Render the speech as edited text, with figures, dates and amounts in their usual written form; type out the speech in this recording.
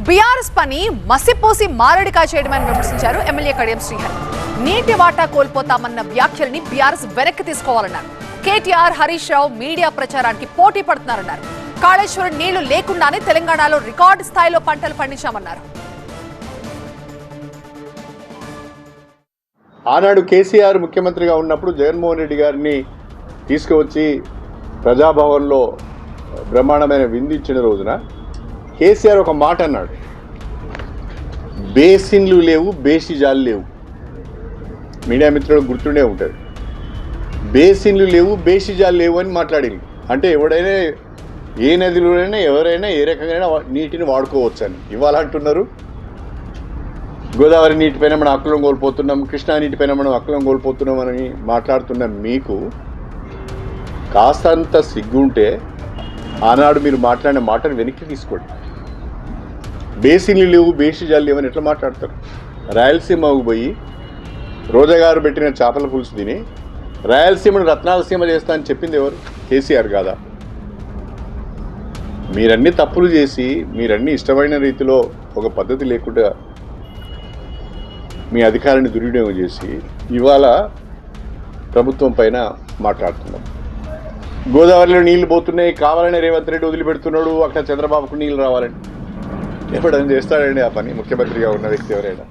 BRS పని మసిపోసి మారడికాయ చేయడమని విమర్శించారు MLA Kadiyam Srihari. నీటి వాటా కోల్పోతామన్న వ్యాఖ్యల్ని బీఆర్ఎస్ వెనక్కి తీసుకోవాలన్నారు. కేటీఆర్, హరీష్ రావు మీడియా ప్రచారానికి పోటీ పడుతున్నారన్నారు. కాళేశ్వరం నీళ్లు లేకుండానే తెలంగాణలో రికార్డు స్థాయిలో పంటలు పండించామన్నారు. ఆనాడు కేసీఆర్ ముఖ్యమంత్రిగా ఉన్నప్పుడు జగన్మోహన్ రెడ్డి గారిని తీసుకువచ్చి ప్రజాభవన్లో బ్రహ్మాండమైన విందు ఇచ్చిన రోజున కేసీఆర్ ఒక మాట అన్నాడు, బేసిన్లు లేవు, బేసిజాలు లేవు. మీడియా మిత్రులకు గుర్తుండే ఉంటుంది. బేసిన్లు లేవు, బేసిజాలు లేవు అని మాట్లాడింది. అంటే ఎవడైనా ఏ నదిలోనైనా ఎవరైనా ఏ రకంగా నీటిని వాడుకోవచ్చు అని ఇవాళ అంటున్నారు. గోదావరి నీటిపైన మనం హక్కులను కోల్పోతున్నాం, కృష్ణా నీటిపైన మనం హక్కులను కోల్పోతున్నాం అని మాట్లాడుతున్న మీకు కాస్తంత సిగ్గుంటే ఆనాడు మీరు మాట్లాడిన మాటను వెనక్కి తీసుకోండి. బేసిన్లు లేవు, బేసిజాలు లేవు అని ఎట్లా మాట్లాడతారు? రాయలసీమకు పోయి రోజా గారు పెట్టిన చేపల పులుసు తిని రాయలసీమను రత్నాలసీమ చేస్తా అని చెప్పింది ఎవరు? కేసీఆర్ కాదా? మీరన్నీ తప్పులు చేసి మీరన్నీ ఇష్టమైన రీతిలో ఒక పద్ధతి లేకుండా మీ అధికారాన్ని దుర్వినియోగం చేసి ఇవాళ ప్రభుత్వం పైన మాట్లాడుతున్నాం. గోదావరిలో నీళ్లు పోతున్నాయి, కావాలని రేవంత్ రెడ్డి వదిలిపెడుతున్నాడు, అక్కడ చంద్రబాబుకు నీళ్ళు రావాలని. ఎప్పుడైనా చేస్తాడండి ఆ పని? ముఖ్యమంత్రిగా ఉన్న వ్యక్తి ఎవరైనా